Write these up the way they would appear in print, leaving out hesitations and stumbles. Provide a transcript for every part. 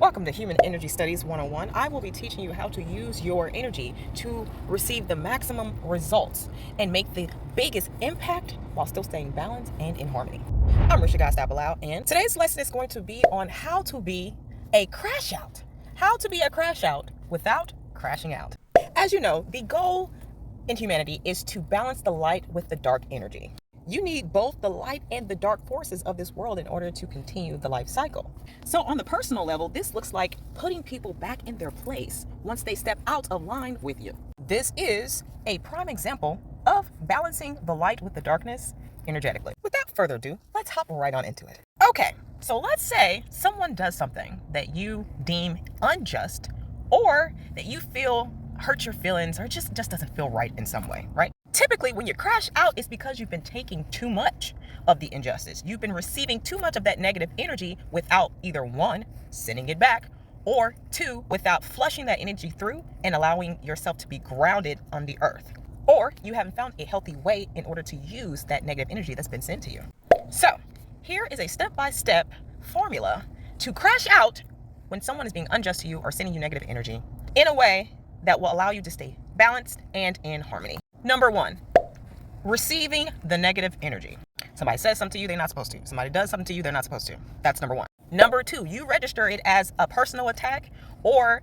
Welcome to Human Energy Studies 101. I will be teaching you how to use your energy to receive the maximum results and make the biggest impact while still staying balanced and in harmony. I'm GodstyleBilal, and today's lesson is going to be on how to be a crash out. How to be a crash out without crashing out. As you know, the goal in humanity is to balance the light with the dark energy. You need both the light and the dark forces of this world in order to continue the life cycle. So on the personal level, this looks like putting people back in their place once they step out of line with you. This is a prime example of balancing the light with the darkness energetically. Without further ado, let's hop right on into it. Okay, so let's say someone does something that you deem unjust or that you feel hurt your feelings or just doesn't feel right in some way, right? Typically, when you crash out, it's because you've been taking too much of the injustice. You've been receiving too much of that negative energy without either one, sending it back, or two, without flushing that energy through and allowing yourself to be grounded on the earth. Or you haven't found a healthy way in order to use that negative energy that's been sent to you. So here is a step-by-step formula to crash out when someone is being unjust to you or sending you negative energy in a way that will allow you to stay balanced and in harmony. Number one, receiving the negative energy. Somebody says something to you they're not supposed to. Somebody does something to you they're not supposed to. That's number one. Number two, you register it as a personal attack or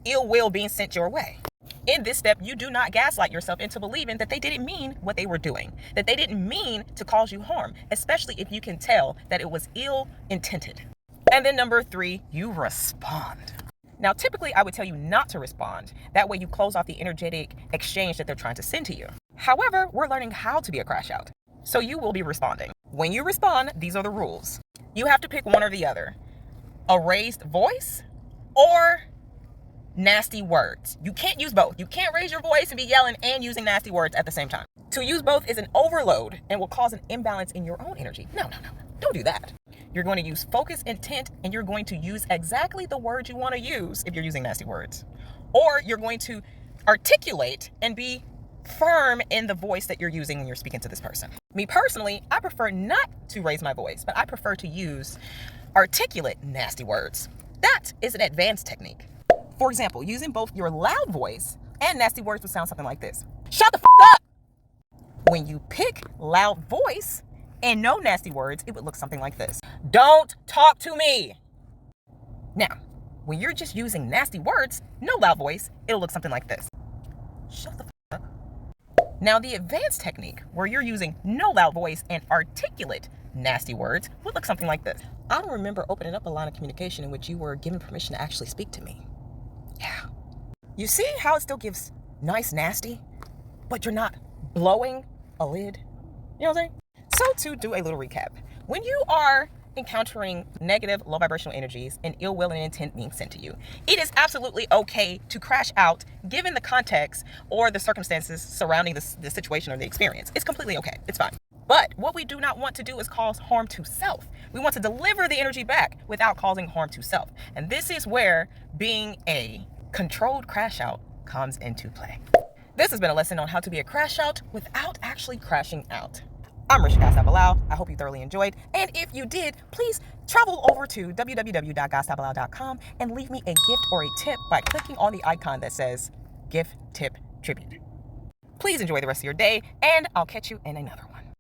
ill will being sent your way. In this step, you do not gaslight yourself into believing that they didn't mean what they were doing, that they didn't mean to cause you harm, especially if you can tell that it was ill intended. And then number three, you respond. Now, typically, I would tell you not to respond. That way you close off the energetic exchange that they're trying to send to you. However, we're learning how to be a crash out. So you will be responding. When you respond, these are the rules. You have to pick one or the other. A raised voice or nasty words. You can't use both. You can't raise your voice and be yelling and using nasty words at the same time. To use both is an overload and will cause an imbalance in your own energy. No. Don't do that. You're going to use focus, intent, and you're going to use exactly the words you want to use if you're using nasty words. Or you're going to articulate and be firm in the voice that you're using when you're speaking to this person. Me personally, I prefer not to raise my voice, but I prefer to use articulate nasty words. That is an advanced technique. For example, using both your loud voice and nasty words would sound something like this. Shut the f*** up! When you pick loud voice and no nasty words, it would look something like this. Don't talk to me. Now, when you're just using nasty words, no loud voice, it'll look something like this. Shut the f*** up. Now, the advanced technique, where you're using no loud voice and articulate nasty words, would look something like this. I don't remember opening up a line of communication in which you were given permission to actually speak to me. Yeah. You see how it still gives nice nasty, but you're not blowing a lid? You know what I'm saying? So to do a little recap, when you are encountering negative, low vibrational energies and ill will and intent being sent to you, it is absolutely okay to crash out given the context or the circumstances surrounding the situation or the experience. It's completely okay. It's fine. But what we do not want to do is cause harm to self. We want to deliver the energy back without causing harm to self. And this is where being a controlled crash out comes into play. This has been a lesson on how to be a crash out without actually crashing out. I'm GodstyleBilal. I hope you thoroughly enjoyed. And if you did, please travel over to www.GodstyleBilal.com and leave me a gift or a tip by clicking on the icon that says Gift, Tip, Tribute. Please enjoy the rest of your day, and I'll catch you in another one.